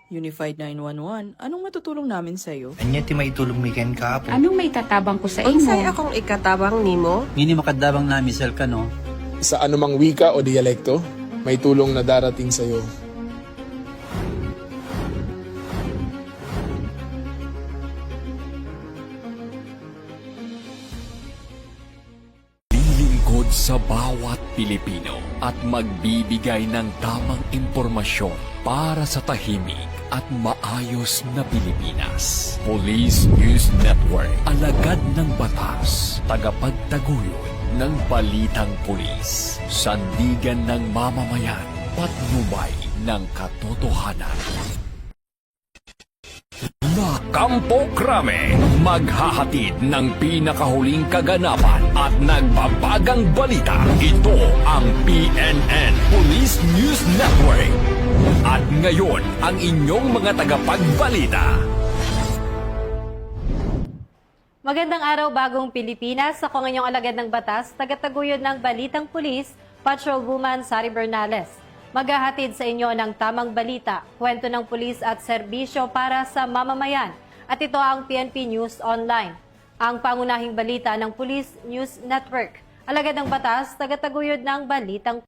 Unified 911, anong matutulong namin sa'yo? Anya ti maitulong mi ken kahapon. Anong may tatabang ko sa imo? Unsay akong ikatabang nimo? Ngini makadabang na misal ka no. Sa anumang wika o dialekto, may tulong na darating sa iyo. Lilingkod sa bawat Pilipino at magbibigay ng tamang impormasyon para sa tahimik at maayos na Pilipinas. Police News Network, alagad ng batas, tagapagtaguyod ng balitang pulis, sandigan ng mamamayan, patnubay ng katotohanan. La Campo Crame, maghahatid ng pinakahuling kaganapan at nagbabagang balita. Ito ang PNN Police News Network. At ngayon, ang inyong mga tagapagbalita. Magandang araw, bagong Pilipinas. Ako ang inyong alagad ng batas, tagataguyod ng Balitang Pulis, Patrolwoman Sari Bernales. Maghahatid sa inyo ng tamang balita, kwento ng pulis at serbisyo para sa mamamayan. At ito ang PNP News Online, ang pangunahing balita ng Police News Network. Alagad ng batas, tagataguyod ng Balitang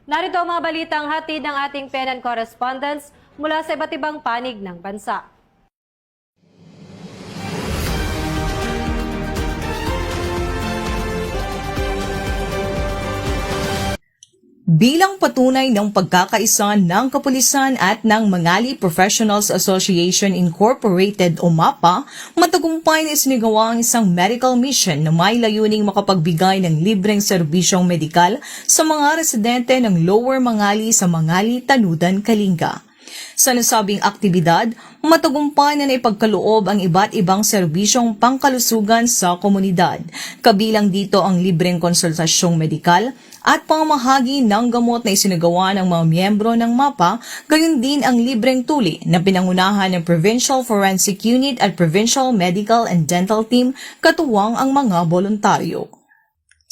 Narito ang mga balitang hatid ng ating PNN correspondents mula sa iba't ibang panig ng bansa. Bilang patunay ng pagkakaisa ng kapulisan at ng Mangali Professionals Association Incorporated o MAPA, matagumpay na isinigawa ang isang medical mission na may layuning makapagbigay ng libreng serbisyong medikal sa mga residente ng Lower Mangali sa Mangali, Tanudan, Kalinga. Sa nasabing aktibidad, matagumpay na naipagkaloob ang iba't ibang serbisyong pangkalusugan sa komunidad. Kabilang dito ang libreng konsultasyong medikal at pamahagi ng gamot na isinagawa ng mga miyembro ng MAPA, gayon din ang libreng tuli na pinangunahan ng Provincial Forensic Unit at Provincial Medical and Dental Team, katuwang ang mga voluntaryo.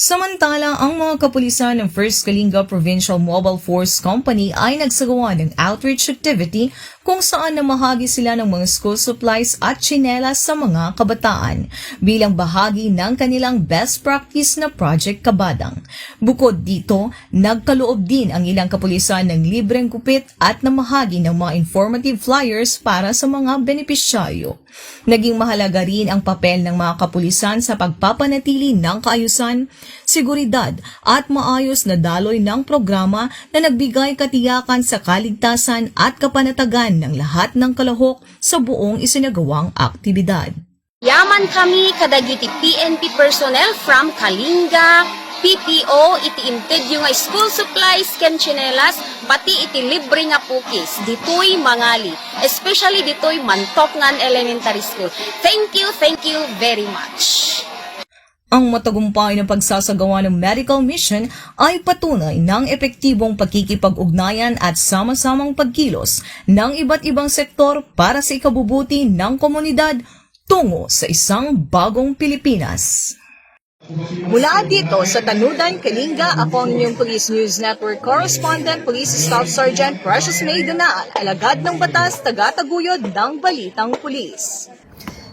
Samantala, ang mga kapulisan ng 1st Kalinga Provincial Mobile Force Company ay nagsagawa ng outreach activity kung saan namahagi sila ng mga school supplies at tsinelas sa mga kabataan bilang bahagi ng kanilang best practice na Project Kabadang. Bukod dito, nagkaloob din ang ilang kapulisan ng libreng kupit at namahagi ng mga informative flyers para sa mga benepisyaryo. Naging mahalaga rin ang papel ng mga kapulisan sa pagpapanatili ng kaayusan, seguridad at maayos na daloy ng programa na nagbigay katiyakan sa kaligtasan at kapanatagan ng lahat ng kalahok sa buong isinagawang aktibidad. Yaman kami kadagiti PNP personnel from Kalinga, PPO, iti imted yung school supplies, ken tsinelas, pati iti libre nga pukis, ditoy Mangali, especially ditoy Mantokngan Elementary School. Thank you very much. Ang matagumpay na pagsasagawa ng medical mission ay patunay ng epektibong pagkikipag-ugnayan at sama-samang pagkilos ng iba't ibang sektor para sa ikabubuti ng komunidad tungo sa isang bagong Pilipinas. Mula dito sa Tanudan, Kalinga, ako ang inyong Police News Network Correspondent, Police Staff Sergeant Precious May Danaan, alagad ng batas, tagataguyod ng Balitang Pulis.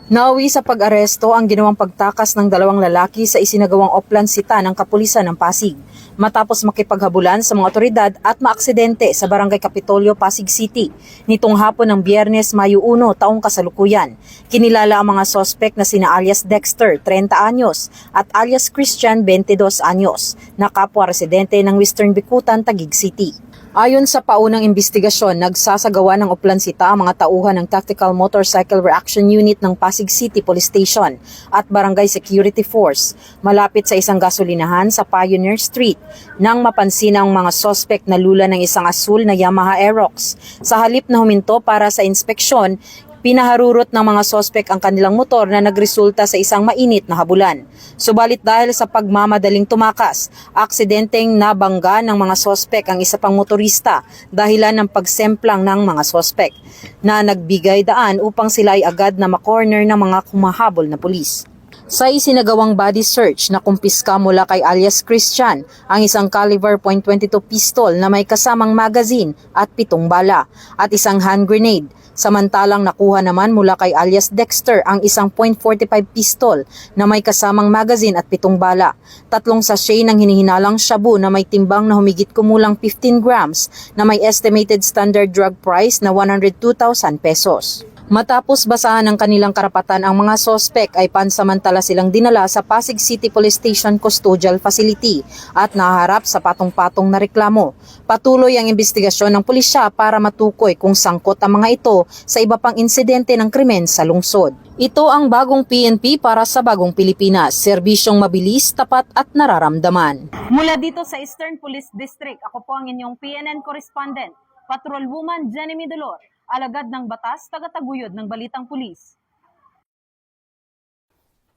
Nauwi sa pag-aresto ang ginawang pagtakas ng dalawang lalaki sa isinagawang oplansita ng kapulisan ng Pasig matapos makipaghabulan sa mga otoridad at maaksidente sa Barangay Kapitolyo, Pasig City nitong hapon ng Biyernes, Mayo 1, taong kasalukuyan. Kinilala ang mga sospek na sina alias Dexter, 30 anyos at alias Christian, 22 anyos, na kapwa residente ng Western Bikutan, Taguig City. Ayon sa paunang investigasyon, nagsasagawa ng oplansita ang mga tauhan ng Tactical Motorcycle Reaction Unit ng Pasig City Police Station at Barangay Security Force malapit sa isang gasolinahan sa Pioneer Street nang mapansin ang mga sospek na lula ng isang asul na Yamaha Aerox. Sa halip na huminto para sa inspeksyon, pinaharurot ng mga sospek ang kanilang motor na nagresulta sa isang mainit na habulan. Subalit dahil sa pagmamadaling tumakas, aksidenteng nabangga ng mga sospek ang isa pang motorista dahilan ng pagsemplang ng mga sospek na nagbigay daan upang sila ay agad na makorner ng mga kumahabol na pulis. Sa isinagawang body search na kumpiska mula kay alias Christian ang isang caliber .22 pistol na may kasamang magazine at 7 bala at isang hand grenade. Samantalang nakuha naman mula kay alias Dexter ang isang .45 pistol na may kasamang magazine at 7 bala. 3 sachet ng hinihinalang shabu na may timbang na humigit kumulang 15 grams na may estimated standard drug price na 102,000 pesos. Matapos basahan ng kanilang karapatan ang mga sospek ay pansamantala silang dinala sa Pasig City Police Station Custodial Facility at naharap sa patong-patong na reklamo. Patuloy ang investigasyon ng pulisya para matukoy kung sangkot ang mga ito sa iba pang insidente ng krimen sa lungsod. Ito ang bagong PNP para sa bagong Pilipinas, serbisyong mabilis, tapat at nararamdaman. Mula dito sa Eastern Police District, ako po ang inyong PNN correspondent, Patrolwoman Jenny Midolor, alagad ng batas, tagataguyod ng balitang pulis.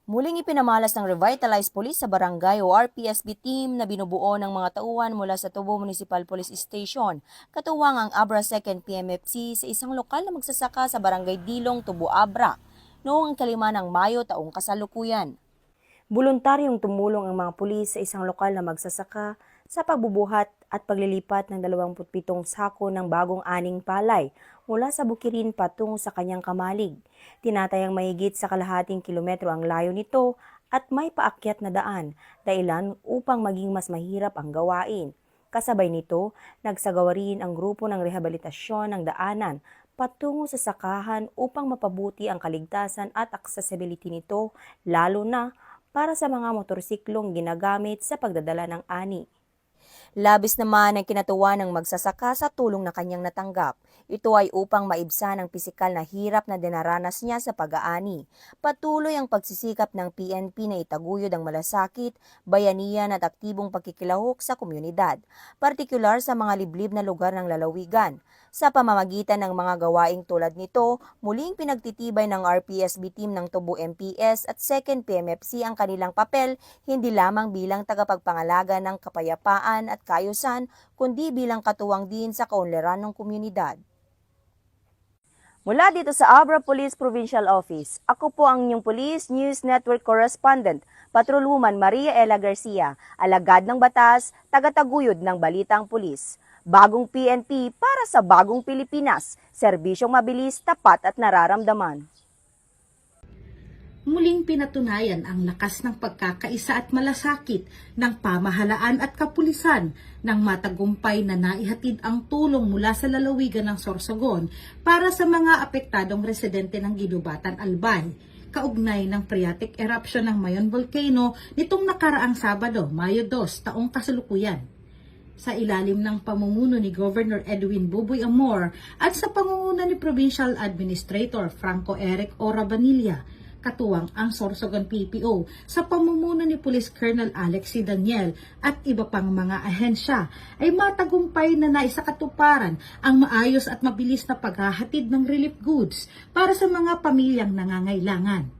Muling ipinamalas ng Revitalized Police sa barangay o RPSB team na binubuo ng mga tauhan mula sa Tubo Municipal Police Station, katuwang ang Abra 2nd PMFC sa isang lokal na magsasaka sa barangay Dilong, Tubo, Abra, noong 5 ng Mayo taong kasalukuyan. Voluntaryong tumulong ang mga pulis sa isang lokal na magsasaka sa pagbubuhat at paglilipat ng 27 sako ng bagong aning palay mula sa Bukirin patungo sa kanyang kamalig. Tinatayang mahigit sa kalahating kilometro ang layo nito at may paakyat na daan, dahilan upang maging mas mahirap ang gawain. Kasabay nito, nagsagawa rin ang grupo ng rehabilitasyon ng daanan patungo sa sakahan upang mapabuti ang kaligtasan at accessibility nito, lalo na para sa mga motorsiklong ginagamit sa pagdadala ng ani. Labis naman ang kinatuwa ng magsasaka sa tulong na kanyang natanggap. Ito ay upang maibsan ang pisikal na hirap na dinaranas niya sa pag-aani. Patuloy ang pagsisikap ng PNP na itaguyod ang malasakit, bayanihan at aktibong pagkikilahok sa komunidad, partikular sa mga liblib na lugar ng lalawigan. Sa pamamagitan ng mga gawaing tulad nito, muling pinagtitibay ng RPSB team ng Tubo MPS at 2nd PMFC ang kanilang papel hindi lamang bilang tagapagpangalaga ng kapayapaan at kaayusan, kundi bilang katuwang din sa kaunlaran ng komunidad. Mula dito sa Abra Police Provincial Office, ako po ang inyong Police News Network Correspondent, Patrolwoman Maria Ella Garcia, alagad ng batas, tagataguyod ng balitang pulis. Bagong PNP para sa bagong Pilipinas, serbisyong mabilis, tapat at nararamdaman. Muling pinatunayan ang lakas ng pagkakaisa at malasakit ng pamahalaan at kapulisan ng matagumpay na naihatid ang tulong mula sa lalawigan ng Sorsogon para sa mga apektadong residente ng Ginubatan, Albay, kaugnay ng phreatic eruption ng Mayon Volcano nitong nakaraang Sabado, Mayo 2, taong kasalukuyan. Sa ilalim ng pamumuno ni Governor Edwin Buboy Amor at sa pangunguna ni Provincial Administrator Franco Eric Orabanilla, katuwang ang Sorsogon PPO sa pamumuno ni Police Colonel Alexi Daniel at iba pang mga ahensya ay matagumpay na naisakatuparan ang maayos at mabilis na paghahatid ng relief goods para sa mga pamilyang nangangailangan.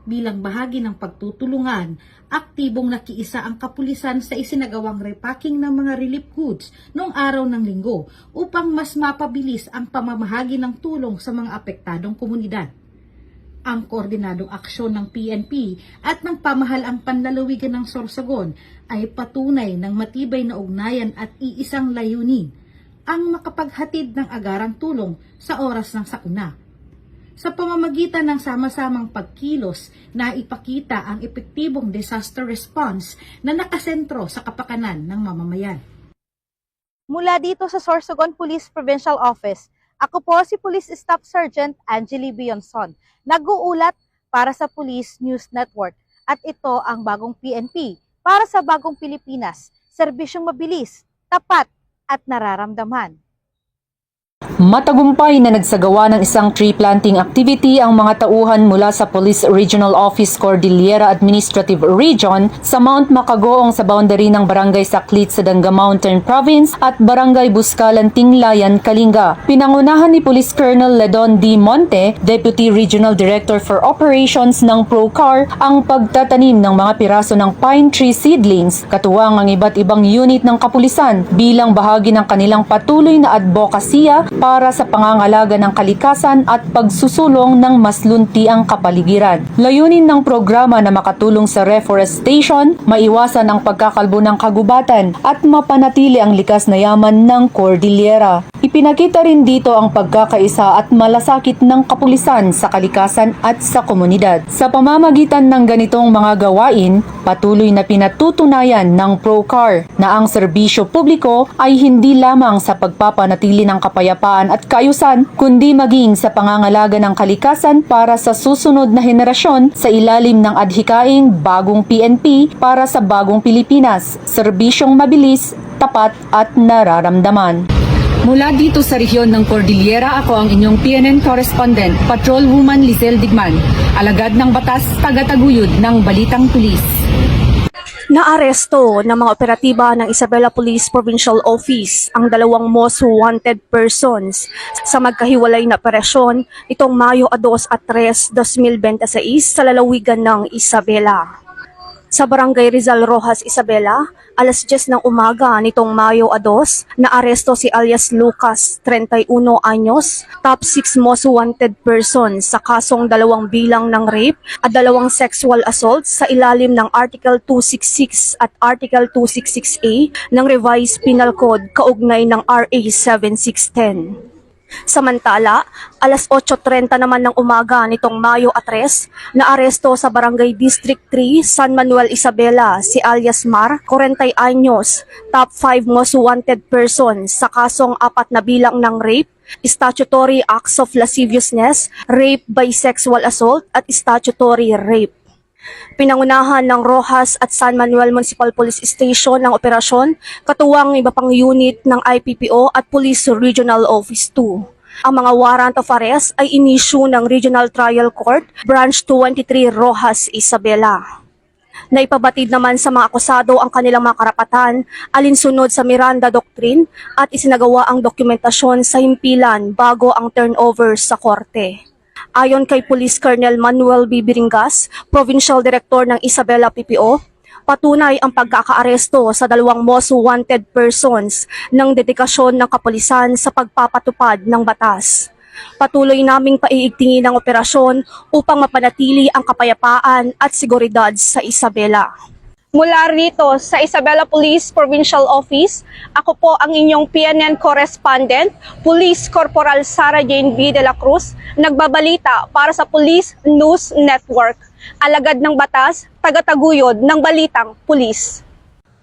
Bilang bahagi ng pagtutulungan, aktibong nakiisa ang kapulisan sa isinagawang repacking ng mga relief goods noong araw ng Linggo upang mas mapabilis ang pamamahagi ng tulong sa mga apektadong komunidad. Ang koordinadong aksyon ng PNP at ng pamahalaang panlalawigan ng Sorsogon ay patunay ng matibay na ugnayan at iisang layunin, ang makapaghatid ng agarang tulong sa oras ng sakuna. Sa pamamagitan ng sama-samang pagkilos na ipakita ang epektibong disaster response na nakasentro sa kapakanan ng mamamayan. Mula dito sa Sorsogon Police Provincial Office, ako po si Police Staff Sergeant Angeli Bionson, nag-uulat para sa Police News Network at ito ang bagong PNP para sa bagong Pilipinas, serbisyong mabilis, tapat at nararamdaman. Matagumpay na nagsagawa ng isang tree planting activity ang mga tauhan mula sa Police Regional Office Cordillera Administrative Region sa Mount Macagoong sa boundary ng Barangay Saklit sa Danga Mountain Province at Barangay Buscalan, Tinglayan, Kalinga. Pinangunahan ni Police Colonel Ledon D. Monte, Deputy Regional Director for Operations ng ProCar, ang pagtatanim ng mga piraso ng pine tree seedlings, katuwang ang iba't ibang unit ng kapulisan bilang bahagi ng kanilang patuloy na advokasya Pamahalaga para sa pangangalaga ng kalikasan at pagsusulong ng mas luntiang kapaligiran. Layunin ng programa na makatulong sa reforestation, maiwasan ang pagkakalbo ng kagubatan at mapanatili ang likas na yaman ng Cordillera. Ipinakita rin dito ang pagkakaisa at malasakit ng kapulisan sa kalikasan at sa komunidad. Sa pamamagitan ng ganitong mga gawain, patuloy na pinatutunayan ng ProCar na ang serbisyo publiko ay hindi lamang sa pagpapanatili ng kapayapaan at kaayusan, kundi maging sa pangangalaga ng kalikasan para sa susunod na henerasyon sa ilalim ng adhikaing Bagong PNP para sa Bagong Pilipinas, serbisyong mabilis, tapat at nararamdaman. Mula dito sa rehiyon ng Cordillera, ako ang inyong PNN correspondent, Patrolwoman Lizelle Digman, alagad ng batas, tagataguyod ng Balitang Pulis. Naaresto ng mga operatiba ng Isabela Police Provincial Office ang 2 most wanted persons sa magkahiwalay na operasyon itong Mayo 2 at 3, 2026 sa lalawigan ng Isabela. Sa Barangay Rizal Rojas, Isabela, alas 10 ng umaga nitong Mayo 2, naaresto si alias Lucas, 31 anyos, top 6 most wanted person sa kasong 2 bilang ng rape at 2 sexual assault sa ilalim ng Article 266 at Article 266A ng Revised Penal Code kaugnay ng RA 7610. Samantala, alas 8:30 naman ng umaga nitong Mayo 3, naaresto sa Barangay District 3, San Manuel, Isabela si alias Mar, 40 anyos, top 5 most wanted person sa kasong 4 na bilang ng rape, statutory acts of lasciviousness, rape by sexual assault at statutory rape. Pinangunahan ng Rojas at San Manuel Municipal Police Station ng operasyon, katuwang iba pang unit ng IPPO at Police Regional Office 2. Ang mga warrant of arrest ay inisyu ng Regional Trial Court, Branch 23, Rojas, Isabela. Naipabatid naman sa mga akusado ang kanilang mga karapatan alinsunod sa Miranda Doctrine at isinagawa ang dokumentasyon sa himpilan bago ang turnover sa korte. Ayon kay Police Colonel Manuel B. Biringas, Provincial Director ng Isabela PPO, patunay ang pagkakaaresto sa 2 most wanted persons ng dedikasyon ng kapulisan sa pagpapatupad ng batas. Patuloy naming paiigtingin ang operasyon upang mapanatili ang kapayapaan at seguridad sa Isabela. Mula rito sa Isabela Police Provincial Office, ako po ang inyong PNN correspondent, Police Corporal Sara Jane B. de la Cruz, nagbabalita para sa Police News Network. Alagad ng batas, tagataguyod ng Balitang Pulis.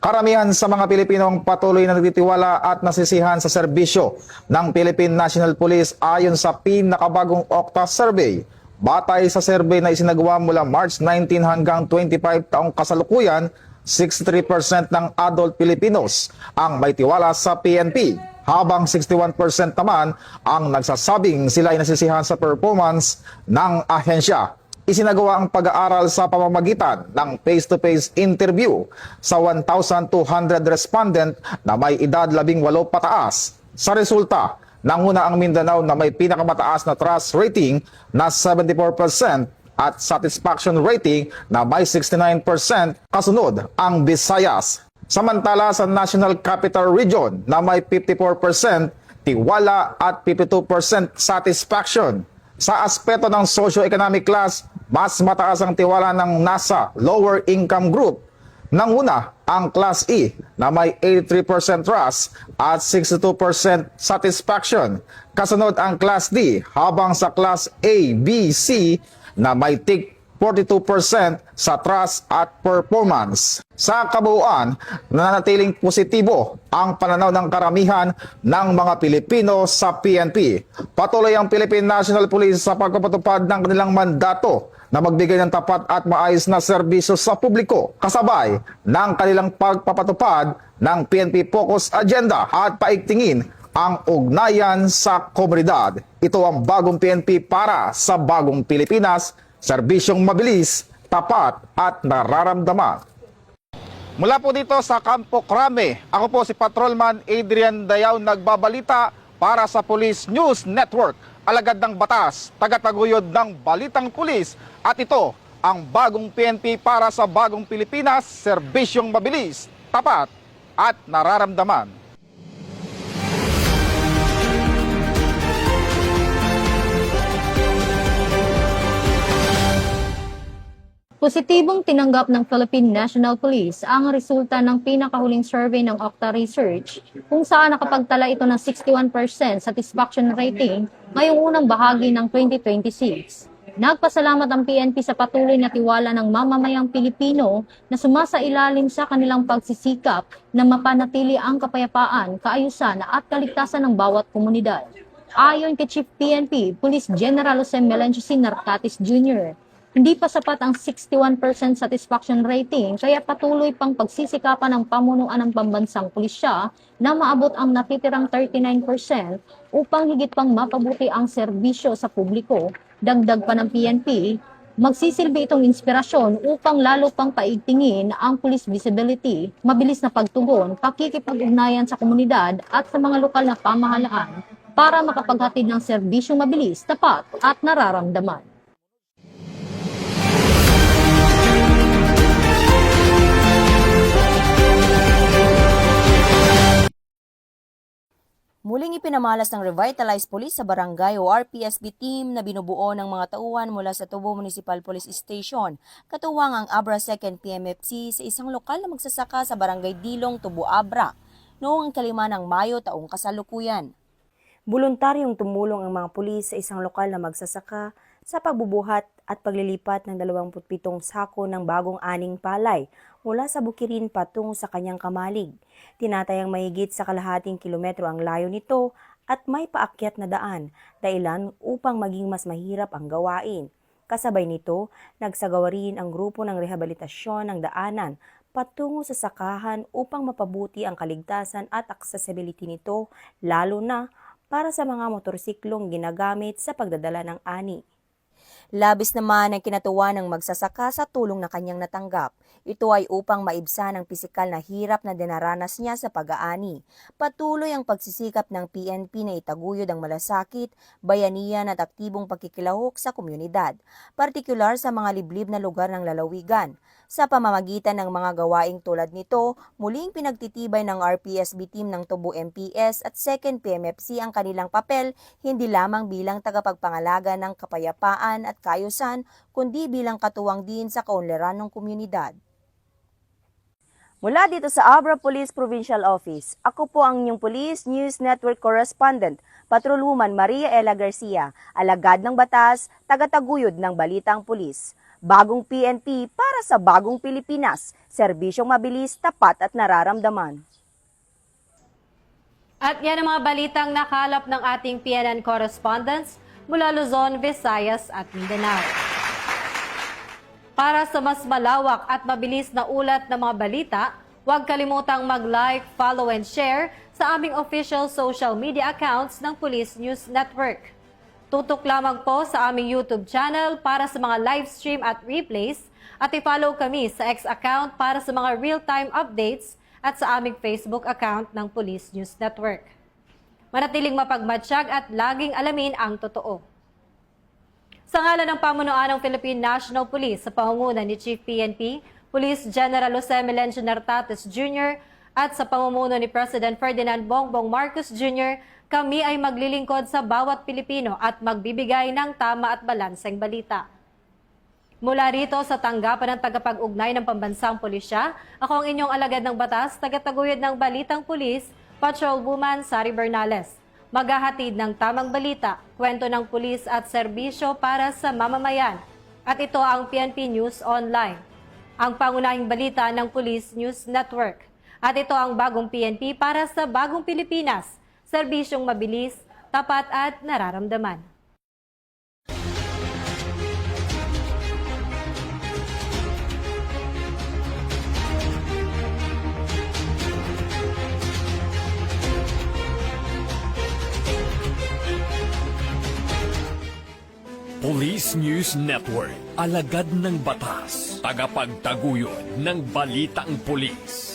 Karamihan sa mga Pilipino ang patuloy na nagtitiwala at nasisihan sa serbisyo ng Philippine National Police ayon sa pinakabagong Okta Survey. Batay sa survey na isinagawa mula March 19 hanggang 25 taong kasalukuyan, 63% ng adult Filipinos ang may tiwala sa PNP, habang 61% naman ang nagsasabing sila ay nasisihan sa performance ng ahensya. Isinagawa ang pag-aaral sa pamamagitan ng face-to-face interview sa 1,200 respondent na may edad 18 pataas. Sa resulta, nanguna ang Mindanao na may pinakamataas na trust rating na 74% at satisfaction rating na may 69%, kasunod ang Visayas. Samantala sa National Capital Region na may 54% tiwala at 52% satisfaction. Sa aspeto ng socio-economic class, mas mataas ang tiwala ng nasa lower income group. Nanguna ang Class E na may 83% trust at 62% satisfaction. Kasunod ang Class D, habang sa Class A, B, C na may tig 42% sa trust at performance. Sa kabuuan, nananatiling positibo ang pananaw ng karamihan ng mga Pilipino sa PNP. Patuloy ang Philippine National Police sa pagpapatupad ng kanilang mandato na magbigay ng tapat at maayos na serbisyo sa publiko, kasabay ng kanilang pagpapatupad ng PNP Focus Agenda at paigtingin ang ugnayan sa komunidad. Ito ang bagong PNP para sa bagong Pilipinas, serbisyong mabilis, tapat at nararamdaman. Mula po dito sa Campo Crame, ako po si Patrolman Adrian Dayaw, nagbabalita para sa Police News Network, alagad ng batas, tagataguyod ng Balitang Pulis, at ito ang bagong PNP para sa bagong Pilipinas, serbisyong mabilis, tapat at nararamdaman. Positibong tinanggap ng Philippine National Police ang resulta ng pinakahuling survey ng Okta Research kung saan nakapagtala ito ng 61% satisfaction rating ngayong unang bahagi ng 2026. Nagpasalamat ang PNP sa patuloy na tiwala ng mamamayang Pilipino na sumasailalim sa kanilang pagsisikap na mapanatili ang kapayapaan, kaayusan at kaligtasan ng bawat komunidad. Ayon kay Chief PNP, Police General Jose Melencio C. Narcatis Jr., hindi pa sapat ang 61% satisfaction rating kaya patuloy pang pagsisikapan ng pamunuan ng pambansang pulisya na maabot ang natitirang 39% upang higit pang mapabuti ang serbisyo sa publiko. Dagdag pa ng PNP, magsisilbi itong inspirasyon upang lalo pang paigtingin ang police visibility, mabilis na pagtugon, pakikipag-ugnayan sa komunidad at sa mga lokal na pamahalaan para makapaghatid ng serbisyong mabilis, tapat at nararamdaman. Muling ipinamalas ng Revitalized Police sa Barangay o RPSB team na binubuo ng mga tauhan mula sa Tubo Municipal Police Station, katuwang ang Abra 2nd PMFC sa isang lokal na magsasaka sa Barangay Dilong, Tubo, Abra, noong 5 ng Mayo taong kasalukuyan. Voluntaryong tumulong ang mga pulis sa isang lokal na magsasaka sa pagbubuhat at paglilipat ng 27 sako ng bagong aning palay mula sa Bukirin patungo sa kanyang kamalig. Tinatayang mahigit sa kalahating kilometro ang layo nito at may paakyat na daan, dahilan upang maging mas mahirap ang gawain. Kasabay nito, nagsagawa rin ang grupo ng rehabilitasyon ng daanan patungo sa sakahan upang mapabuti ang kaligtasan at accessibility nito, lalo na para sa mga motorsiklong ginagamit sa pagdadala ng ani. Labis naman ang kinatuwa ng magsasaka sa tulong na kanyang natanggap. Ito ay upang maibsan ang pisikal na hirap na dinaranas niya sa pag-aani. Patuloy ang pagsisikap ng PNP na itaguyod ang malasakit, bayanihan at aktibong pagkikilahok sa komunidad, partikular sa mga liblib na lugar ng lalawigan. Sa pamamagitan ng mga gawaing tulad nito, muling pinagtitibay ng RPSB team ng Tubo MPS at 2nd PMFC ang kanilang papel hindi lamang bilang tagapagpangalaga ng kapayapaan at kaayusan, kundi bilang katuwang din sa kaunlaran ng komunidad. Mula dito sa Abra Police Provincial Office, ako po ang inyong Police News Network Correspondent, Patrolwoman Maria Ella Garcia, alagad ng batas, tagataguyod ng balitang pulis. Bagong PNP para sa bagong Pilipinas, serbisyong mabilis, tapat at nararamdaman. At yan ang mga balitang nakalap ng ating PNN correspondents mula Luzon, Visayas at Mindanao. Para sa mas malawak at mabilis na ulat ng mga balita, huwag kalimutang mag-like, follow and share sa aming official social media accounts ng Police News Network. Tutok lamang po sa aming YouTube channel para sa mga live stream at replays at i-follow kami sa X account para sa mga real-time updates at sa aming Facebook account ng Police News Network. Manatiling mapagmatsyag at laging alamin ang totoo. Sa ngalan ng pamunuan ng Philippine National Police sa pangunguna ni Chief PNP, Police General Jose Melencio Narcatis Jr. at sa pamumuno ni President Ferdinand Bongbong Marcos Jr., kami ay maglilingkod sa bawat Pilipino at magbibigay ng tama at balanseng balita. Mula rito sa tanggapan ng tagapag-ugnay ng Pambansang Pulisya, ako ang inyong alagad ng batas, tagataguyod ng Balitang Pulis, Patrolwoman Sari Bernales. Maghahatid ng tamang balita, kwento ng pulis at serbisyo para sa mamamayan. At ito ang PNP News Online, ang pangunahing balita ng Police News Network. At ito ang bagong PNP para sa bagong Pilipinas, serbisyong mabilis, tapat at nararamdaman. Police News Network, alagad ng batas, tagapagtaguyod ng balitang pulis.